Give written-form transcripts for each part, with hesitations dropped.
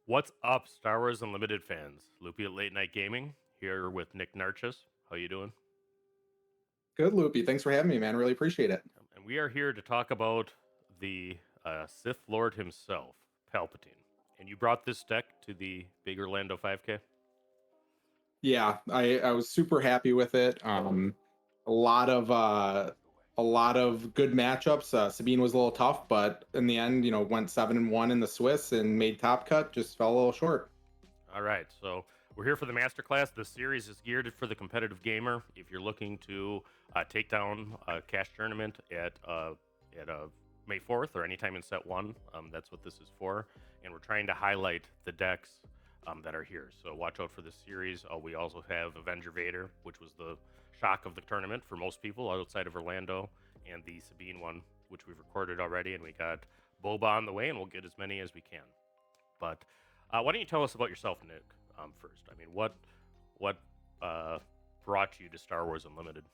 What's up, Star Wars Unlimited fans? Loopy at Late Night Gaming here with Nick Narchus. How you doing? Good, Loopy. Thanks for having me, man. Really appreciate it. And we are here to talk about the Sith Lord himself, Palpatine. And you brought this deck to the Big Orlando 5K. Yeah, I was super happy with it. A lot of good matchups. Sabine was a little tough, but in the end, went 7-1 in the Swiss and made top cut. Just fell a little short. All right, so we're here for the masterclass. The series is geared for the competitive gamer. If you're looking to take down a cash tournament at May 4th or anytime in set one, that's what this is for. And we're trying to highlight the decks that are here. So watch out for this series. We also have Avenger Vader, which was the shock of the tournament for most people outside of Orlando, and the Sabine one, which we've recorded already, and we got Boba on the way, and we'll get as many as we can. But why don't you tell us about yourself, Nick, first? I mean, what brought you to Star Wars Unlimited?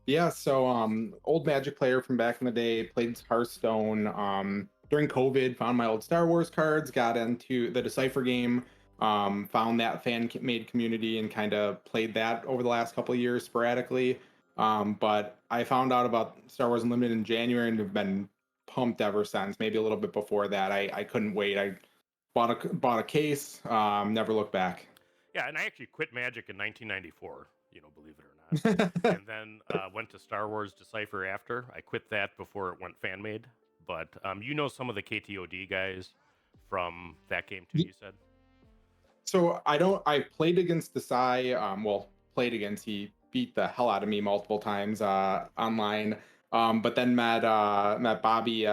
Yeah, so old Magic player from back in the day, played Hearthstone. During COVID, found my old Star Wars cards, got into the Decipher game, found that fan-made community, and kind of played that over the last couple of years sporadically. But I found out about Star Wars Unlimited in January and have been pumped ever since. Maybe a little bit before that. I couldn't wait. I bought a case. Never looked back. Yeah, and I actually quit Magic in 1994. Believe it or not, and then went to Star Wars Decipher after. I quit that before it went fan made. But some of the KTOD guys from that game too. You said. So I played against Desai. Played against. He beat the hell out of me multiple times online. But then met Bobby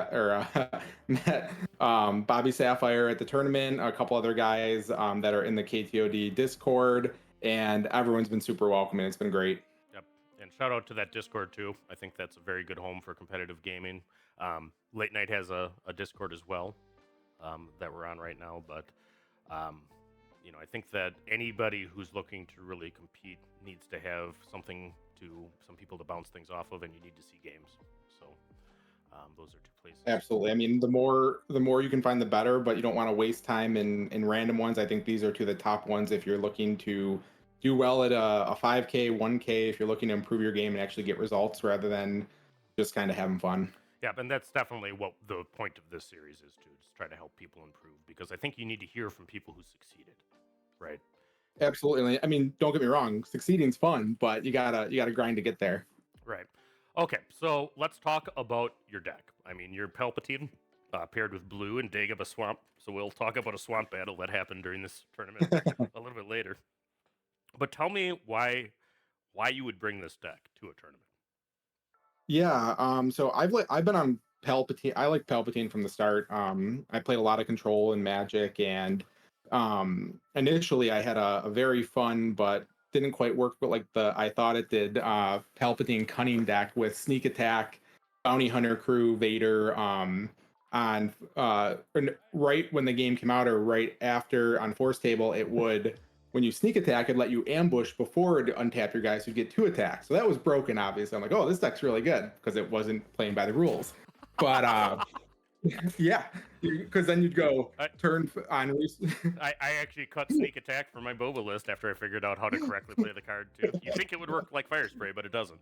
met Bobby Sapphire at the tournament. A couple other guys that are in the KTOD Discord, and everyone's been super welcoming. It's been great. Yep. And shout out to that Discord too. I think that's a very good home for competitive gaming. Late Night has a Discord as well that we're on right now. But I think that anybody who's looking to really compete needs to have some people to bounce things off of, and you need to see games. So those are two places. Absolutely. I mean, the more you can find, the better. But you don't want to waste time in random ones. I think these are two of the top ones if you're looking to do well at a 5K, 1K. If you're looking to improve your game and actually get results rather than just kind of having fun. Yeah, and that's definitely what the point of this series is to just try to help people improve, because I think you need to hear from people who succeeded, right? Absolutely. I mean, don't get me wrong, succeeding's fun, but you gotta grind to get there. Right. Okay, so let's talk about your deck. I mean, your Palpatine paired with Blue and Dagobah Swamp. So we'll talk about a swamp battle that happened during this tournament a little bit later. But tell me why you would bring this deck to a tournament. Yeah. So I've been on Palpatine. I like Palpatine from the start. I played a lot of Control and Magic, and initially I had a very fun but didn't quite work, but like I thought it did. Palpatine Cunning deck with Sneak Attack, Bounty Hunter Crew, Vader. On right when the game came out, or right after on Force Table, it would, when you sneak attack, it'd let you ambush before to untap your guys, so you'd get 2 attacks. So that was broken, obviously. I'm like, oh, this deck's really good because it wasn't playing by the rules. But yeah, because then you'd go turn on. I actually cut Sneak Attack from my Boba list after I figured out how to correctly play the card too. You think it would work like Fire Spray, but it doesn't.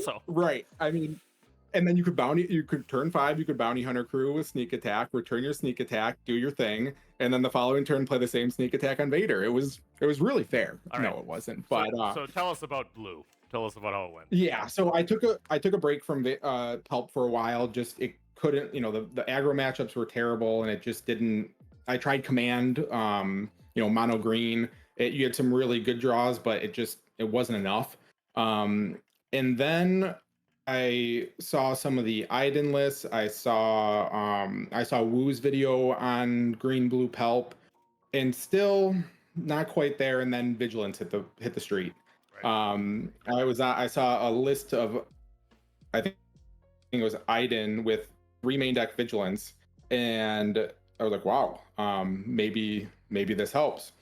So right. I mean, and then you could turn 5, you could Bounty Hunter Crew with Sneak Attack, return your Sneak Attack, do your thing, and then the following turn play the same Sneak Attack on Vader. It was really fair. All right. No, it wasn't. But so tell us about Blue. Tell us about how it went. Yeah, so I took a break from Palp for a while. Just it couldn't, the aggro matchups were terrible, and it just didn't. I tried Command, mono green. You had some really good draws, but it wasn't enough. And then I saw some of the Iden lists. I saw Woo's video on Green Blue Palp, and still not quite there. And then Vigilance hit the street. Right. I saw a list of, I think it was Iden with 3 main deck Vigilance, and I was like, wow, maybe this helps.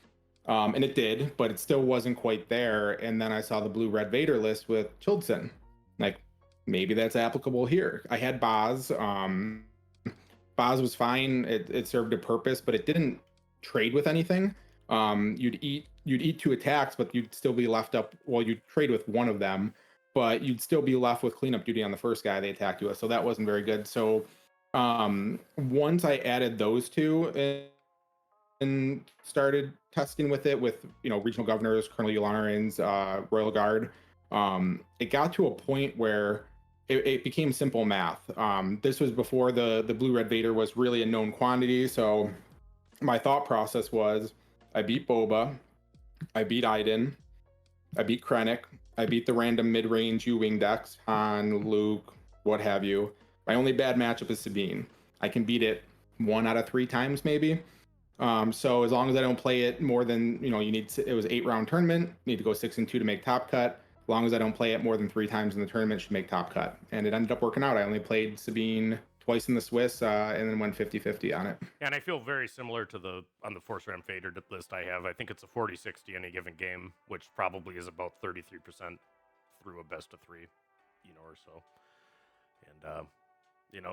And it did, but it still wasn't quite there. And then I saw the blue red Vader list with Childsen. Like, maybe that's applicable here. I had Boz. Boz was fine. It served a purpose, but it didn't trade with anything. You'd eat 2 attacks, but you'd still be left up. Well, you'd trade with one of them, but you'd still be left with cleanup duty on the first guy they attacked you with. So that wasn't very good. So once I added those two and started testing with it with regional governors, Colonel Yularen's Royal Guard, it got to a point where it became simple math. This was before the blue red Vader was really a known quantity. So my thought process was, I beat Boba, I beat Iden, I beat Krennic, I beat the random mid-range U-wing decks, Han, Luke, what have you. My only bad matchup is Sabine. I can beat it 1 out of 3 times maybe. So as long as I don't play it more than, it was 8-round tournament, need to go 6-2 to make top cut. As long as I don't play it more than 3 times in the tournament, should make top cut. And it ended up working out. I only played Sabine twice in the Swiss, and then went 50-50 on it. Yeah, and I feel very similar to on the Force Ram Vader list I have. I think it's a 40-60 in a given game, which probably is about 33% through a best of 3, or so. And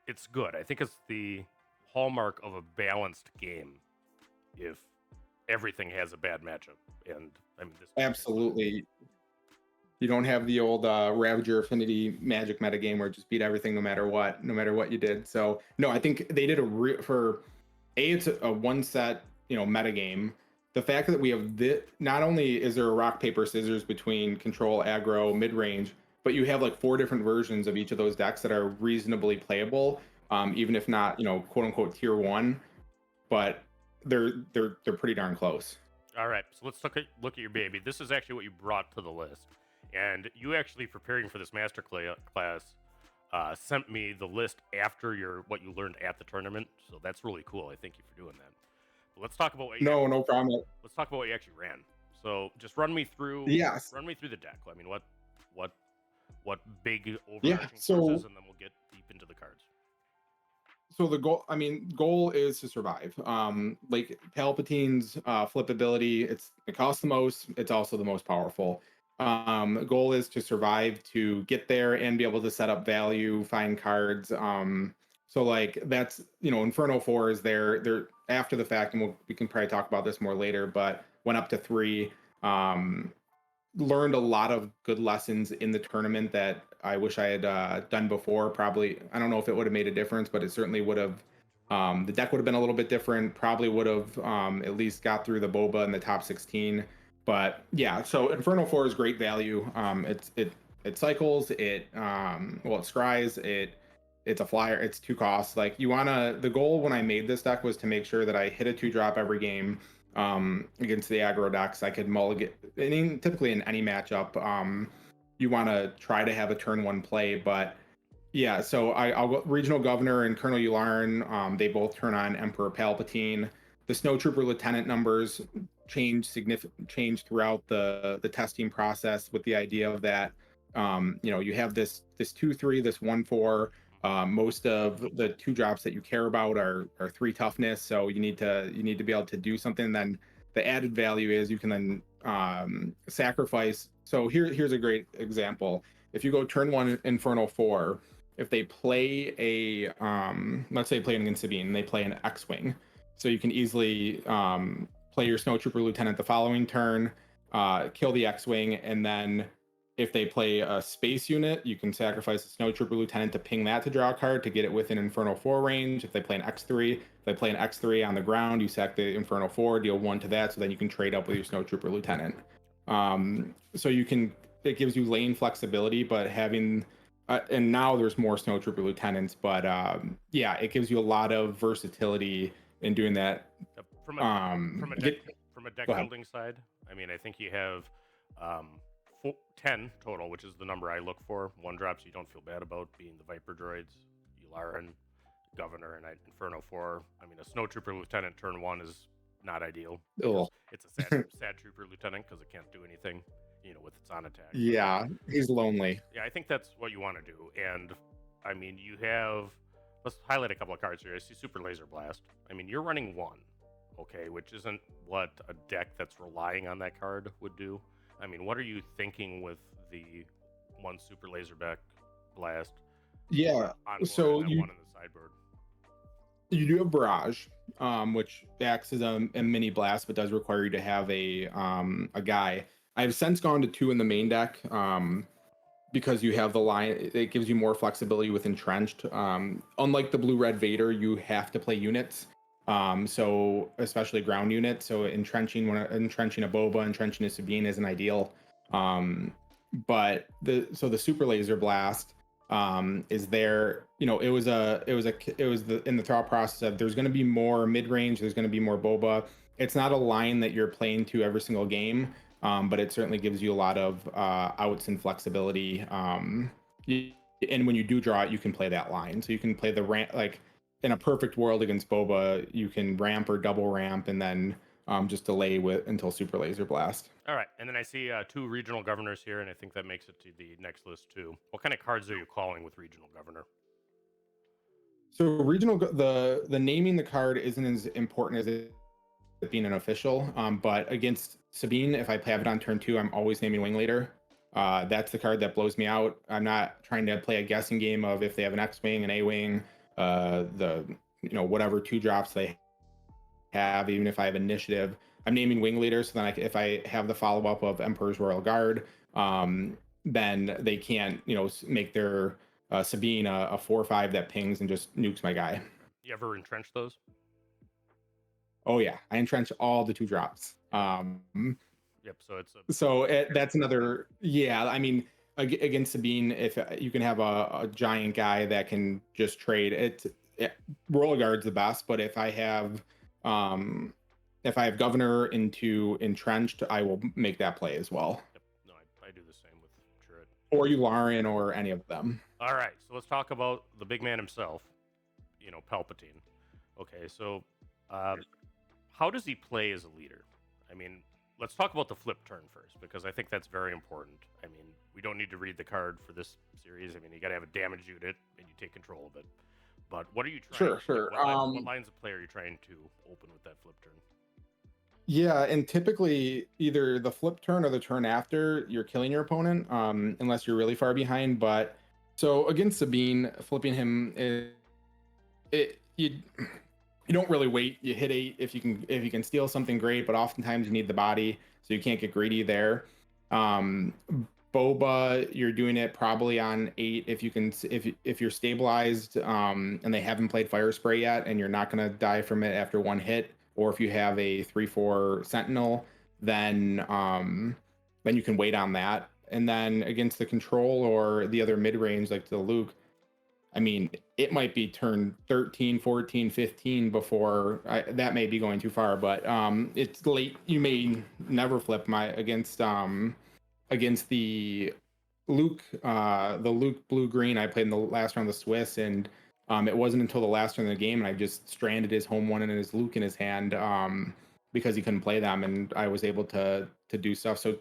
it's good. I think it's the hallmark of a balanced game if everything has a bad matchup. And I mean, this absolutely. You don't have the old Ravager Affinity Magic metagame where just beat everything no matter what you did. So no, I think they did it's a one set metagame. The fact that we have not only is there a rock paper scissors between control, aggro, mid range, but you have like 4 different versions of each of those decks that are reasonably playable, even if not quote unquote tier 1, but they're pretty darn close. All right, so let's look at your baby. This is actually what you brought to the list. And you actually, preparing for this master class, sent me the list after what you learned at the tournament. So that's really cool. I thank you for doing that. But let's talk about no problem. Let's talk about what you actually ran. So just run me through. Yes. Run me through the deck. I mean, what big overarching forces, and then we'll get deep into the cards. So the goal is to survive. Like Palpatine's flip ability, it costs the most. It's also the most powerful. The goal is to survive, to get there and be able to set up value, find cards. So like that's Inferno 4 is they're after the fact, and we can probably talk about this more later, but went up to 3. Learned a lot of good lessons in the tournament that I wish I had done before. Probably, I don't know if it would have made a difference, but it certainly would have. The deck would have been a little bit different. Probably would have at least got through the Boba in the top 16. But yeah, so Inferno 4 is great value. It cycles, it scries, it's a flyer, it's 2 costs. Like the goal when I made this deck was to make sure that I hit a 2-drop every game against the aggro decks. I could mulligan, typically in any matchup. You want to try to have a turn 1 play, but yeah, so I'll go Regional Governor and Colonel Yularen, they both turn on Emperor Palpatine. The Snow Trooper Lieutenant numbers change throughout the testing process, with the idea of that you have this 2/3, this 1/4. Most of the 2 drops that you care about are 3 toughness, so you need to be able to do something. Then the added value is you can then sacrifice. So here's a great example. If you go turn 1 Inferno 4, if they play let's say playing against Sabine, and they play an X-wing, so you can easily play your Snow Trooper Lieutenant the following turn, kill the X-wing, and then if they play a space unit, you can sacrifice a Snow Trooper Lieutenant to ping that to draw a card to get it within Inferno 4 range. If they play an X3, on the ground, you sack the Inferno 4, deal 1 to that, so then you can trade up with your Snow Trooper Lieutenant. So it gives you lane flexibility, but having and now there's more Snow Trooper Lieutenants, but yeah, it gives you a lot of versatility in doing that. From a deck building side, I mean, I think you have 10 total, which is the number I look for. 1 drops you don't feel bad about, being the Viper droids, Yularen, Governor, and Inferno 4. I mean, a Snow Trooper Lieutenant turn 1 is not ideal. It's a sad Trooper Lieutenant because it can't do anything, with its on attack. Yeah, he's lonely. Yeah, I think that's what you want to do. And I mean, let's highlight a couple of cards here. I see Super Laser Blast. I mean, you're running 1, okay, which isn't what a deck that's relying on that card would do. I mean, what are you thinking with the 1 Super Laser Blast? Yeah, On so and 1 in the sideboard. You do have Barrage, which acts as a mini blast, but does require you to have a guy. I've since gone to 2 in the main deck, because you have the line. It gives you more flexibility with Entrenched. Unlike the blue-red Vader, you have to play units. So especially ground units. So entrenching a Boba, entrenching a Sabine isn't ideal. But the Superlaser Blast is there. It was in the thought process of there's going to be more mid-range, there's going to be more Boba. It's not a line that you're playing to every single game, but it certainly gives you a lot of outs and flexibility. And when you do draw it, you can play that line. So you can play the ramp, like in a perfect world against Boba, you can ramp or double ramp and then just delay until Super Laser Blast. All right, and then I see 2 regional governors here, and I think that makes it to the next list too. What kind of cards are you calling with regional governor? So regional, the naming the card isn't as important as it being an official. But against Sabine, if I have it on turn 2, I'm always naming Wing Leader. That's the card that blows me out. I'm not trying to play a guessing game of if they have an X-Wing, an A-Wing, whatever 2 drops they have, even if I have initiative. I'm naming Wing Leader, so then if I have the follow-up of Emperor's Royal Guard, then they can't, make their Sabine a 4/5 that pings and just nukes my guy. You ever entrench those? Oh yeah, I entrench all the 2 drops. Yep. That's another. Yeah, I mean, against Sabine, if you can have a giant guy that can just trade Royal Guard's the best, but if I have Governor into Entrenched, I will make that play as well. Yep. No, I do the same with Turret. Or Yularen or any of them. All right, so let's talk about the big man himself, Palpatine. Okay, so how does he play as a leader? I mean, let's talk about the flip turn first, because I think that's very important. I mean, we don't need to read the card for this series. I mean, you got to have a damage unit, and you take control of it. But what are you trying? Sure. What lines of play are you trying to open with that flip turn? Yeah, and typically either the flip turn or the turn after, you're killing your opponent, unless you're really far behind. But so against Sabine, flipping him, you don't really wait. You hit 8 if you can steal something, great. But oftentimes you need the body, so you can't get greedy there. Boba, you're doing it probably on 8 if you're stabilized, and they haven't played Fire Spray yet, and you're not gonna die from it after 1 hit. Or if you have a 3/4 Sentinel, then you can wait on that. And then against the Control or the other mid-range like the Luke, I mean, it might be turn 13, 14, 15 before that may be going too far, but it's late. You may never flip against the Luke blue-green. I played in the last round of the Swiss, and it wasn't until the last round of the game, and I just stranded his home one and his Luke in his hand because he couldn't play them, and I was able to do stuff. So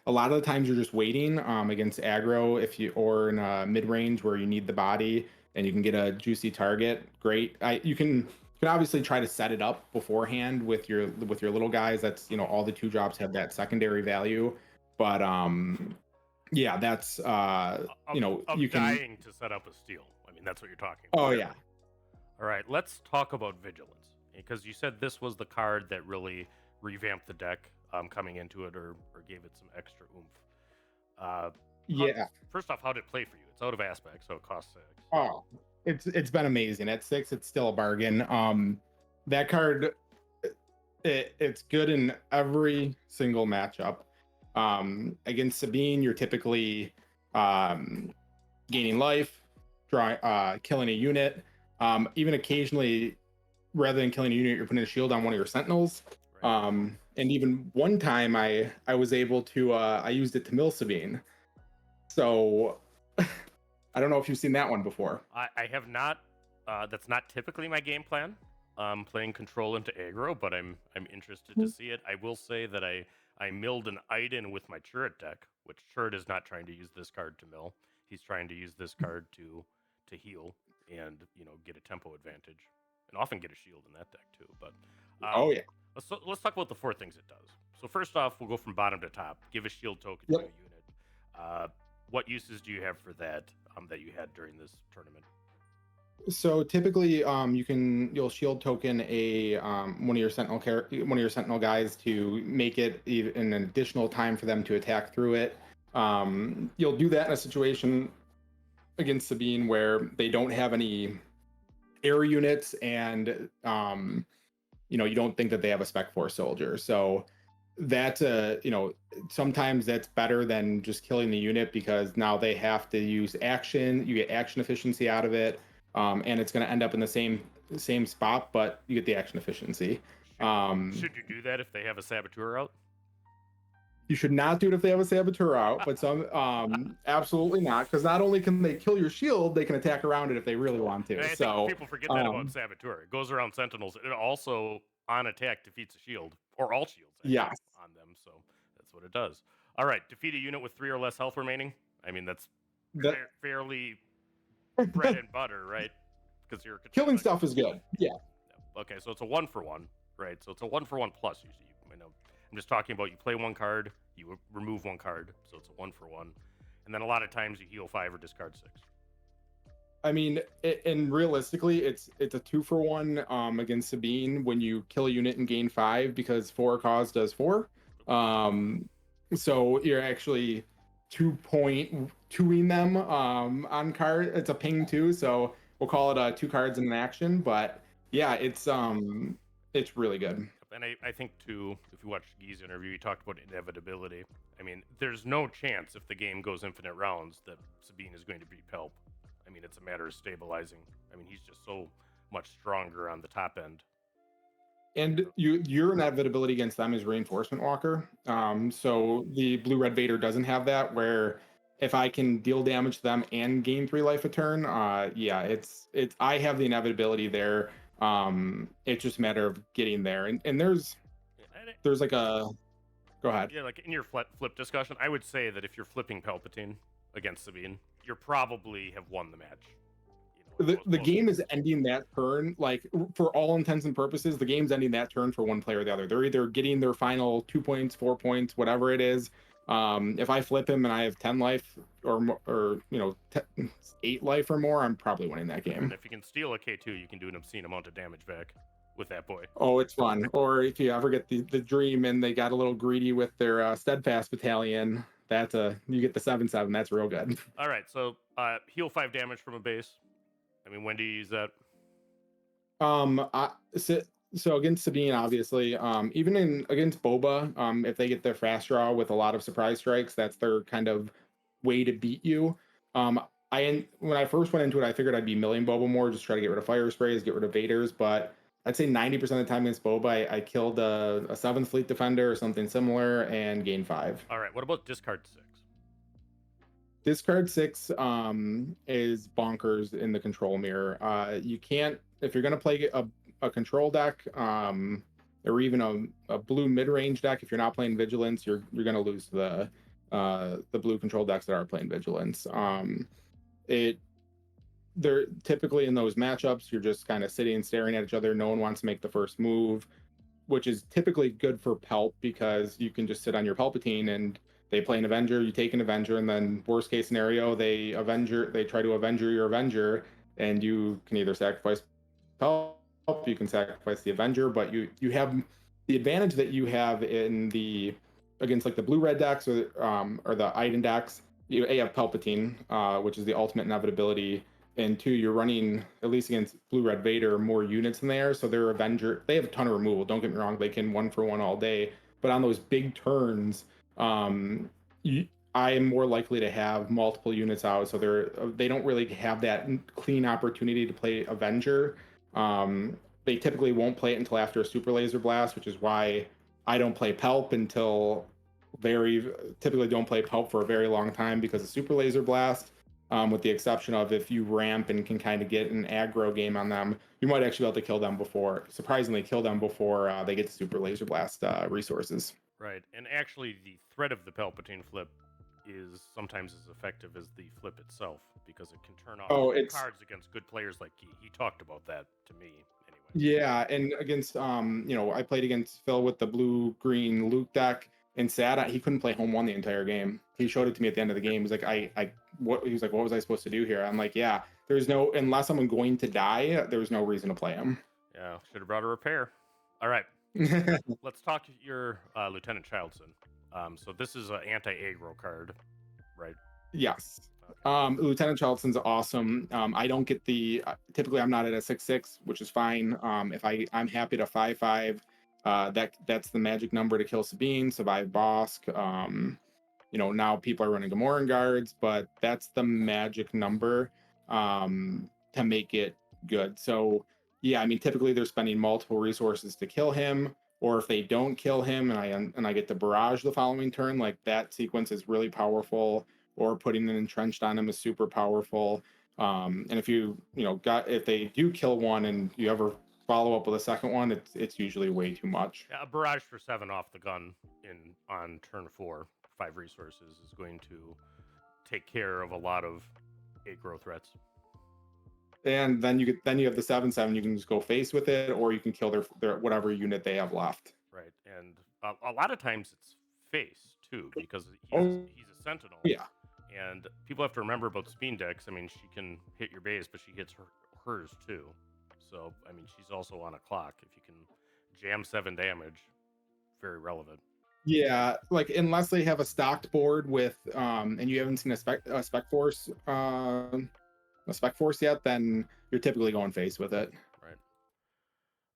a lot of the times you're just waiting against aggro or in a mid-range where you need the body and you can get a juicy target. Great. You can obviously try to set it up beforehand with your little guys. That's all the 2 drops have that secondary value, but yeah, that's you can dying to set up a steal. I mean, that's what you're talking about. Oh yeah. All right, let's talk about Vigilance, because you said this was the card that really revamped the deck coming into it, or gave it some extra oomph. Yeah. First off, how did it play for you? It's out of aspect, so it costs 6. Oh, it's been amazing. At 6, it's still a bargain. That card, it's good in every single matchup. Against Sabine, you're typically gaining life, killing a unit. Even occasionally, rather than killing a unit, you're putting a shield on one of your sentinels. Right. And even one time I was able to I used it to mill Sabine. So I don't know if you've seen that one before. I have not. That's not typically my game plan. Playing control into aggro, but I'm interested to see it. I will say that I milled an Iden with my turret deck, which turret is not trying to use this card to mill. He's trying to use this card to heal and get a tempo advantage, and often get a shield in that deck too. But oh yeah, let's talk about the 4 things it does. So first off, we'll go from bottom to top. Give a shield token to a unit. What uses do you have for that that you had during this tournament? So typically, you'll shield token a one of your sentinel guys to make it an additional time for them to attack through it. You'll do that in a situation against Sabine where they don't have any air units, and you don't think that they have a spec force soldier. So that's sometimes that's better than just killing the unit, because now they have to use action. You get action efficiency out of it, and it's going to end up in the same spot, but you get the action efficiency. Should you do that if they have a saboteur out? You should not do it if they have a saboteur out, but some absolutely not, because not only can they kill your shield, they can attack around it if they really want to. And I So think people forget that about saboteur. It goes around sentinels. It also on attack defeats a shield, or all shields yes, on them. So that's what it does. All right, defeat a unit with 3 or less health remaining. I mean, that's that, fairly bread and butter, right? Because you're killing stuff is good. Yeah. Okay, so it's a 1-for-1, right? So it's a 1-for-1 plus usually. I'm just talking about you play 1 card, you remove 1 card, so it's a 1-for-1, and then a lot of times you heal 5 or discard 6. I mean, and realistically, it's a 2-for-1 against Sabine when you kill a unit and gain 5, because 4 cause does 4. So you're actually 2.2ing them on card. It's a ping too, so we'll call it 2 cards in an action. But yeah, it's really good. And I think too, if you watch Gui's interview, he talked about inevitability. I mean, there's no chance if the game goes infinite rounds that Sabine is going to beat Palp. I mean, it's a matter of stabilizing. I mean, he's just so much stronger on the top end. And your inevitability against them is Reinforcement Walker. So the blue-red Vader doesn't have that, where if I can deal damage to them and gain 3 life a turn, yeah, it's I have the inevitability there. It's just a matter of getting there. And there's like a go ahead. Yeah, like in your flip discussion, I would say that if you're flipping Palpatine against Sabine, you probably have won the match. The game is ending that turn, like for all intents and purposes, the game's ending that turn for one player or the other. They're either getting their final 2 points, 4 points, whatever it is. If I flip him and I have 10 life or 8 life or more, I'm probably winning that game. And if you can steal a K2, you can do an obscene amount of damage back with that boy. Oh, it's fun. Or if you ever get the dream and they got a little greedy with their steadfast battalion, you get the 7/7. That's real good. All right, so heal 5 damage from a base. I mean, when do you use that? So against Sabine, obviously, even against Boba, if they get their fast draw with a lot of surprise strikes, that's their kind of way to beat you. When I first went into it, I figured I'd be milling Boba more, just try to get rid of fire sprays, get rid of Vaders, but I'd say 90% of the time against Boba, I killed a 7th Fleet Defender or something similar and gained 5. All right, what about discard 6? Discard 6 is bonkers in the control mirror. You can't, if you're going to play a control deck, or even a blue mid-range deck, if you're not playing Vigilance, you're going to lose the blue control decks that are playing Vigilance. They're typically in those matchups, you're just kind of sitting and staring at each other. No one wants to make the first move, which is typically good for Palp, because you can just sit on your Palpatine and they play an Avenger, you take an Avenger, and then worst case scenario, they try to Avenger your Avenger, and you can either sacrifice Palp, you can sacrifice the Avenger, but you have the advantage that you have against like the blue-red decks or the Iden decks. You have Palpatine, which is the ultimate inevitability, and 2, you're running, at least against blue-red Vader, more units in there, so their Avenger, they have a ton of removal, don't get me wrong, they can 1-for-1 all day, but on those big turns, I am more likely to have multiple units out, so they don't really have that clean opportunity to play Avenger. They typically won't play it until after a Superlaser Blast, which is why I don't play Palp typically don't play Palp for a very long time, because of Superlaser Blast, with the exception of if you ramp and can kind of get an aggro game on them, you might actually be able to kill them before they get to Superlaser Blast resources. Right, and actually the threat of the Palpatine flip is sometimes as effective as the flip itself, because it can turn off cards against good players like Gui. He talked about that to me anyway. Yeah, and against I played against Phil with the blue-green Luke deck, and he couldn't play home 1 the entire game. He showed it to me at the end of the game. He's like, what was I supposed to do here? I'm like, yeah, there's no, unless I'm going to die, there's no reason to play him. Yeah, should have brought a repair. All right, let's talk your Lieutenant Childsen. So this is an anti-aggro card, right? Yes. Okay. Lieutenant Childsen's awesome. I don't get the typically I'm not at a 6/6, which is fine. If I'm happy to 5/5. That's the magic number to kill Sabine, survive Bosk. Now people are running Gamoran guards, but that's the magic number to make it good. So yeah, I mean typically they're spending multiple resources to kill him, or if they don't kill him and I get the barrage the following turn, like that sequence is really powerful. Or putting an entrenched on him is super powerful. And if if they do kill one and you ever follow up with a second one, it's usually way too much. Yeah, a barrage for 7 off the gun on turn 4, 5 resources is going to take care of a lot of aggro threats. And then you have the 7/7. You can just go face with it, or you can kill their whatever unit they have left. Right, and a lot of times it's face too because Oh he's a sentinel. yeah, And people have to remember about Speen decks. I mean, she can hit your base, but she hits hers too. So, I mean, she's also on a clock. If you can jam 7 damage, very relevant. yeah. Like unless they have a stocked board with and you haven't seen a spec force yet, then you're typically going face with it. Right.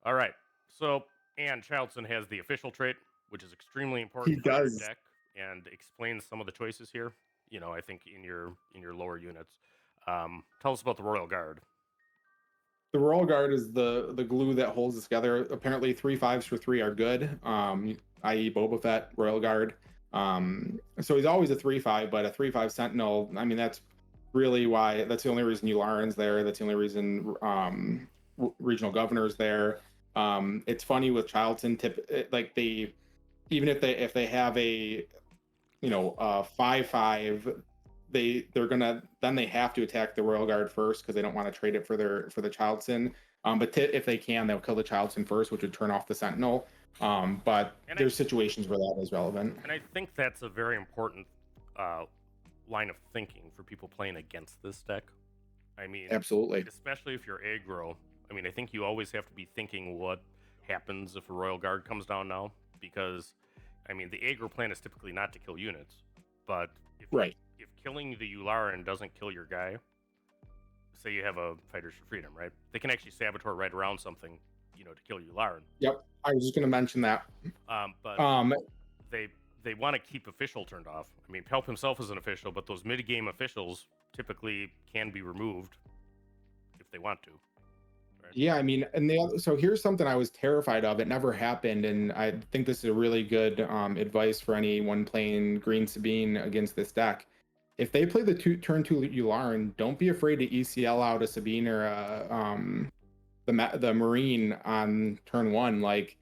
All right. So, and Childsen has the official trait, which is extremely important He for your does. deck and explains some of the choices here. I think in your lower units. Tell us about the Royal Guard. The Royal Guard is the glue that holds us together. Apparently, 3/5s for 3 are good, i.e., Boba Fett, Royal Guard. So he's always a 3/5, but a 3/5 Sentinel. I mean, that's really why. That's the only reason Yularen's there. That's the only reason Regional Governor's there. It's funny with Childsen. Like they, even if they have a 5/5. They're gonna then they have to attack the Royal Guard first because they don't want to trade it for the Childsen. But if they can, they'll kill the Childsen first, which would turn off the Sentinel. But there's situations where that is relevant. And I think that's a very important line of thinking for people playing against this deck. I mean, Absolutely. especially if you're aggro. I mean, I think you always have to be thinking what happens if a Royal Guard comes down now, because I mean, the aggro plan is typically not to kill units, but Right. if killing the Yularen doesn't kill your guy, say you have a Fighters for Freedom, right? They can actually saboteur right around something, to kill Yularen. Yep. I was just going to mention that. But they want to keep official turned off. I mean, Palp himself is an official, but those mid-game officials typically can be removed if they want to. Right? Yeah, I mean, so here's something I was terrified of. It never happened, and I think this is a really good advice for anyone playing Green Sabine against this deck. If they play the turn 2 Yularen, don't be afraid to ECL out a Sabine or the Marine on turn 1. Like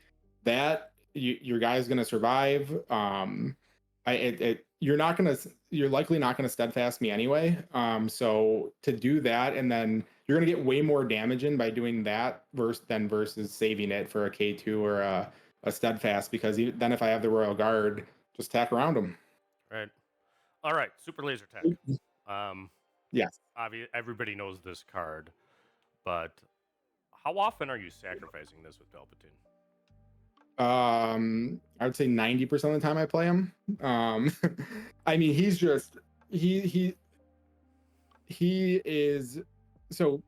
that, your guy's gonna survive. You're likely not gonna steadfast me anyway. So to do that, and then you're gonna get way more damage in by doing that versus saving it for a K2 or a steadfast, because then if I have the Royal Guard, just tack around them. Right. All right. Superlaser Tech. Yes. Everybody knows this card, but how often are you sacrificing this with Palpatine? I would say 90% of the time I play him. I mean, he's just he is so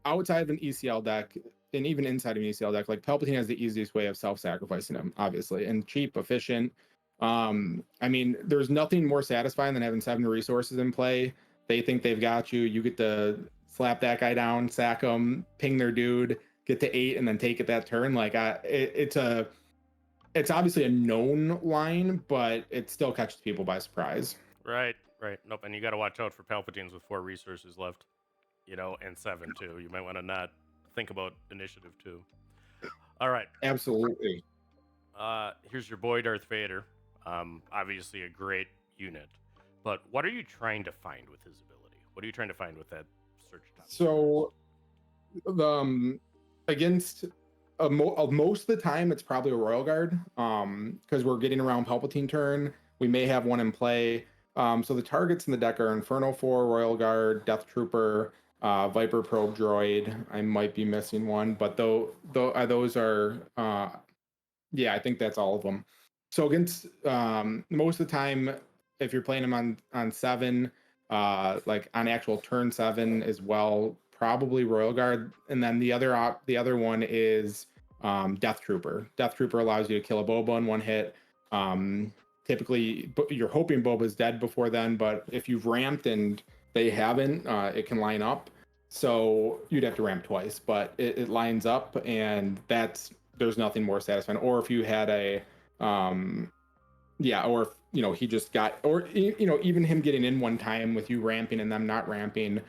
outside of an ECL deck, and even inside of an ECL deck, like Palpatine has the easiest way of self-sacrificing him, obviously, and cheap, efficient. I mean, there's nothing more satisfying than having 7 resources in play. They think they've got you. You get to slap that guy down, sack him, ping their dude, get to 8, and then take it that turn. Like it's obviously a known line, but it still catches people by surprise. Right. Nope. And you got to watch out for Palpatines with 4 resources left, and 7 too. You might want to not think about initiative too. All right. Absolutely. Here's your boy Darth Vader. Obviously a great unit, but what are you trying to find with his ability? What are you trying to find with that search top? So, against most of the time, it's probably a Royal Guard, because we're getting around Palpatine turn. We may have one in play. So the targets in the deck are Inferno 4, Royal Guard, Death Trooper, Viper probe droid. I might be missing one, but those are yeah, I think that's all of them. So against most of the time, if you're playing them on 7, like on actual turn 7 as well, probably Royal Guard, and then the other one is Death Trooper. Death Trooper allows you to kill a Boba in one hit. Typically, you're hoping Boba's dead before then, but if you've ramped and they haven't, it can line up. So you'd have to ramp twice, but it lines up, and there's nothing more satisfying. Or if you had a yeah, or if he just got, or even him getting in one time with you ramping and them not ramping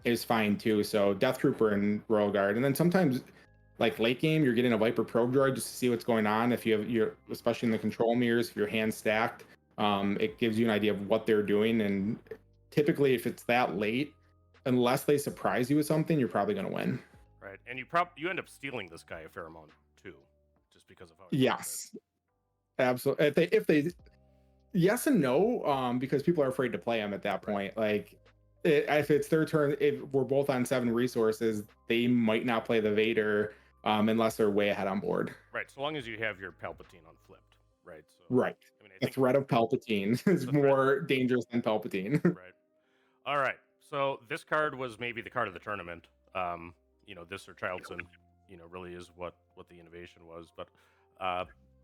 is fine too. So Death Trooper and Royal Guard, and then sometimes like late game you're getting a Viper probe droid just to see what's going on. If you have your, especially in the control mirrors, if your hand's stacked, it gives you an idea of what they're doing. And typically if it's that late, unless they surprise you with something, you're probably going to win. Right, and you end up stealing this guy a fair amount too, just because of how. Yes, absolutely. If they yes and no, because people are afraid to play him at that point. Like, if it's their turn, if we're both on 7 resources, they might not play the Vader unless they're way ahead on board. Right, so long as you have your Palpatine unflipped, right? So, right. I mean, The threat of Palpatine is more dangerous than Palpatine. Right. All right. So this card was maybe the card of the tournament. This or Childsen, really is what the innovation was. But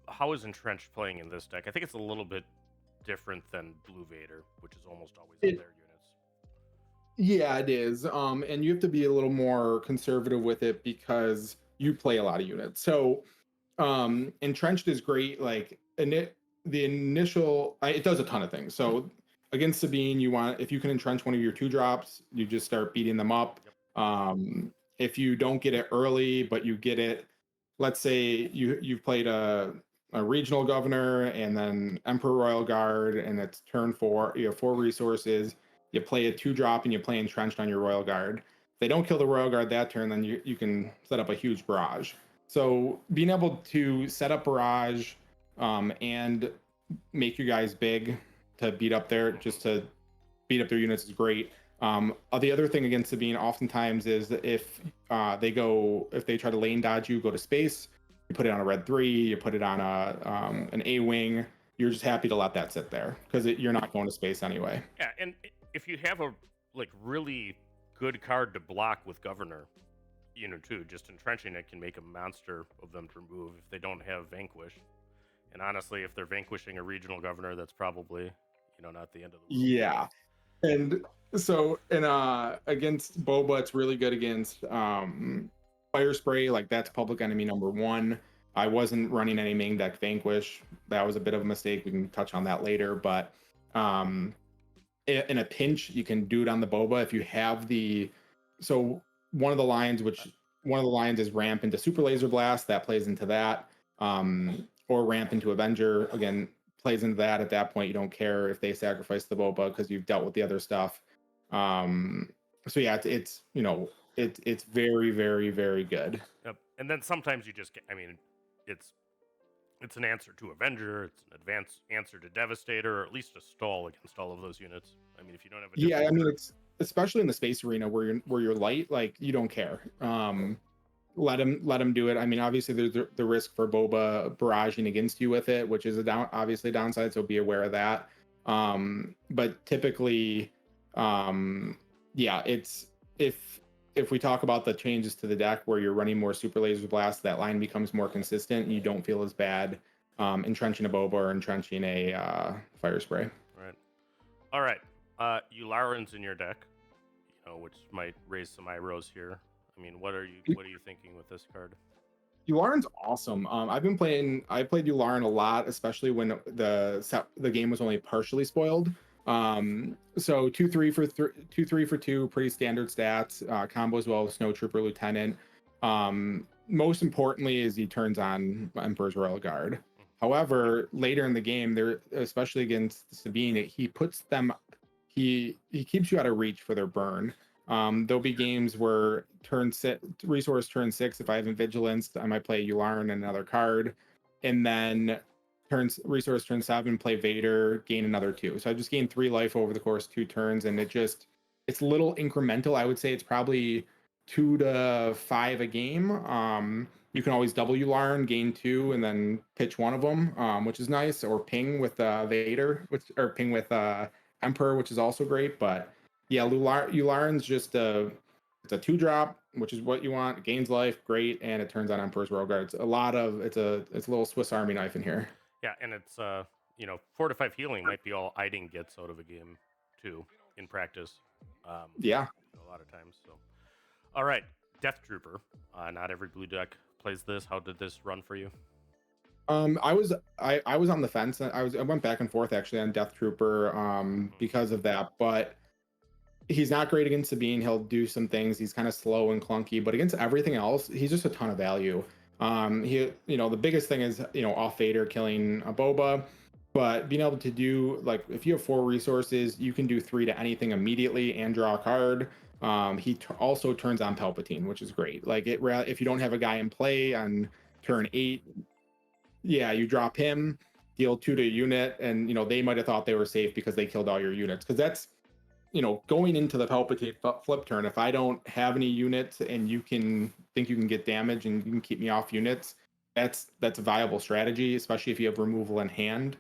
how is Entrenched playing in this deck? I think it's a little bit different than Blue Vader, which is almost always in their units. Yeah, it is. And you have to be a little more conservative with it because you play a lot of units. So Entrenched is great. Like, the initial, it does a ton of things. So against Sabine, if you can entrench one of your 2-drops, you just start beating them up. Yep. If you don't get it early, but you get it, let's say you've played a regional governor and then Emperor Royal Guard, and it's turn 4, you have 4 resources, you play a 2-drop and you play Entrenched on your Royal Guard. If they don't kill the Royal Guard that turn, then you can set up a huge barrage. So being able to set up barrage and make you guys big to beat up their units is great. The other thing against Sabine oftentimes is if they try to lane dodge you, go to space, you put it on a red 3, you put it on an A-wing, you're just happy to let that sit there because you're not going to space anyway. Yeah, and if you have a really good card to block with Governor, too, just entrenching it can make a monster of them to remove if they don't have Vanquish. And honestly, if they're vanquishing a regional governor, that's probably, not the end of the world. Yeah. And so, against Boba, it's really good against Fire Spray. Like, that's public enemy number 1. I wasn't running any main deck Vanquish. That was a bit of a mistake. We can touch on that later. But in a pinch, you can do it on the Boba if you have so one of the lines is ramp into Superlaser Blast. That plays into that. Or ramp into Avenger, again, plays into that. At that point, you don't care if they sacrifice the Boba because you've dealt with the other stuff. So yeah, it's very, very, very good. Yep. And then sometimes you just get, it's an answer to Avenger, it's an advanced answer to Devastator, or at least a stall against all of those units. If you don't have a it's especially in the space arena where you're light, like, you don't care. Let him do it. Obviously there's the risk for Boba barraging against you with it, which is obviously a downside, so be aware of that. But typically, it's if we talk about the changes to the deck where you're running more Super Laser Blast, that line becomes more consistent and you don't feel as bad entrenching a Boba or entrenching a Fire Spray. Right. All right. Yularen's in your deck, which might raise some eyebrows here. What are you thinking with this card? Yularen's awesome. I played Yularen a lot, especially when the game was only partially spoiled. So 2/3 for 2/3 for 2, pretty standard stats. Combos well with Snow Trooper Lieutenant. Most importantly is he turns on Emperor's Royal Guard. However, later in the game, there, especially against Sabine, he puts them. He keeps you out of reach for their burn. There'll be games where resource turn 6, if I have Vigilance, I might play Yularen and another card, and then resource turn 7, play Vader, gain another 2. So I just gained 3 life over the course of 2 turns, and it just it's a little incremental. I would say it's probably 2 to 5 a game. You can always double Yularen, gain 2, and then pitch one of them, which is nice. Or ping with Vader, or ping with Emperor, which is also great. But yeah, Yularen's just it's a 2-drop, which is what you want. It gains life, great, and it turns on Emperor's Royal Guard. It's a little Swiss Army knife in here. Yeah, and it's 4 to 5 healing might be all Iding gets out of a game too in practice. Yeah. A lot of times. So, all right, Death Trooper. Not every blue deck plays this. How did this run for you? I was on the fence. I went back and forth actually on Death Trooper because of that, but he's not great against Sabine. He'll do some things. He's kind of slow and clunky, but against everything else, he's just a ton of value. The biggest thing is off Vader killing a Boba, but being able to do, like, if you have 4 resources, you can do 3 to anything immediately and draw a card. He also turns on Palpatine, which is great. Like, if you don't have a guy in play on turn 8, yeah, you drop him, deal 2 to a unit, and they might have thought they were safe because they killed all your units. Because that's going into the Palpatine flip turn, if I don't have any units and you can get damage and you can keep me off units, that's a viable strategy, especially if you have removal in hand.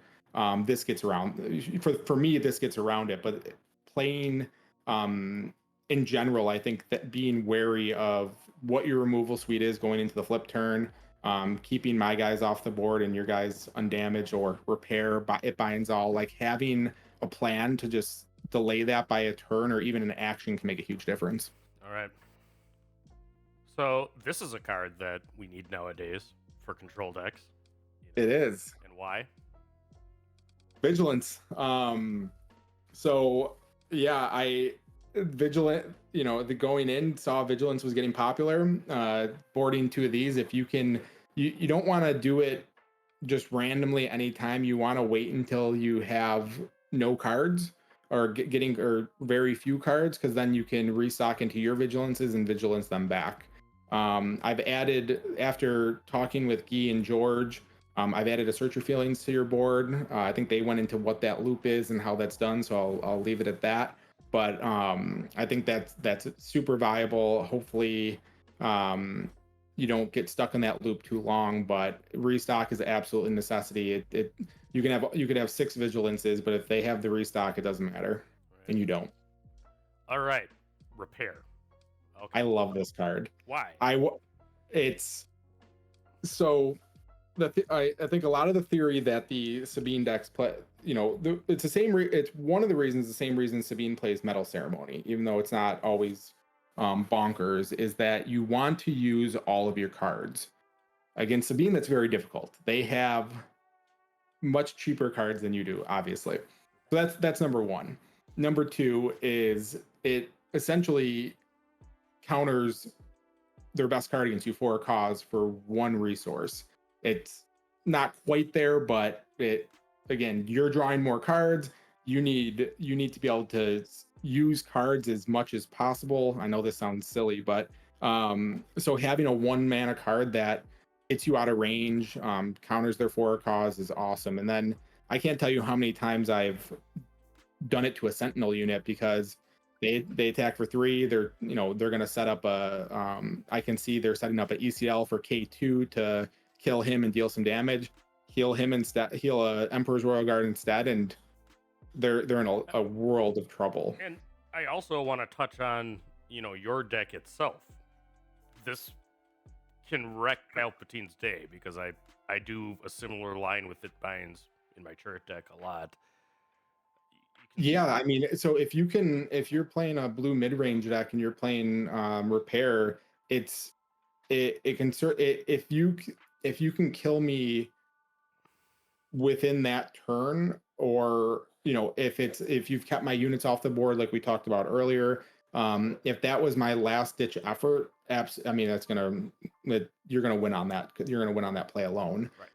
This gets around, for me, this gets around it, but playing in general, I think that being wary of what your removal suite is going into the flip turn, keeping my guys off the board and your guys undamaged or repair, it binds all, like having a plan to just delay that by a turn or even an action can make a huge difference. All right. So this is a card that we need nowadays for control decks. It is. And why? Vigilance. So yeah, Vigilant, the going in, saw Vigilance was getting popular. Boarding 2 of these, if you can, you don't want to do it just randomly anytime. You want to wait until you have no cards or getting or very few cards, because then you can restock into your Vigilances and Vigilance them back. I've added, after talking with Guy and George, I've added a Search Your Feelings to your board. I think they went into what that loop is and how that's done, so I'll leave it at that. But I think that's super viable. Hopefully, you don't get stuck in that loop too long. But restock is absolutely a necessity. You could have 6 Vigilances, but if they have the restock, it doesn't matter, right. And you don't. All right, repair. Okay. I love this card. Why? It's so. I think a lot of the theory that the Sabine decks play, it's the same. It's one of the reasons, the same reason Sabine plays Metal Ceremony, even though it's not always bonkers, is that you want to use all of your cards. Against Sabine, that's very difficult. They have much cheaper cards than you do, obviously. So that's number one. Number 2 is it essentially counters their best card against you for a cause for 1 resource. It's not quite there, but again, you're drawing more cards. You need to be able to use cards as much as possible. I know this sounds silly, but so having a 1 mana card that gets you out of range, counters their for a cause, is awesome. And then I can't tell you how many times I've done it to a Sentinel unit, because they attack for 3. They're going to set up I can see they're setting up an ECL for K2 to kill him and deal some damage, heal him instead, heal Emperor's Royal Guard instead, and they're in a world of trouble. And I also want to touch on your deck itself. This can wreck Palpatine's day, because I do a similar line with It Binds in my turret deck a lot. Yeah, I mean, so if you're playing a blue mid-range deck and you're playing repair, if you can kill me within that turn, or if you've kept my units off the board like we talked about earlier, if that was my last ditch effort, I mean, you're gonna win on that. You're gonna win on that play alone. Right.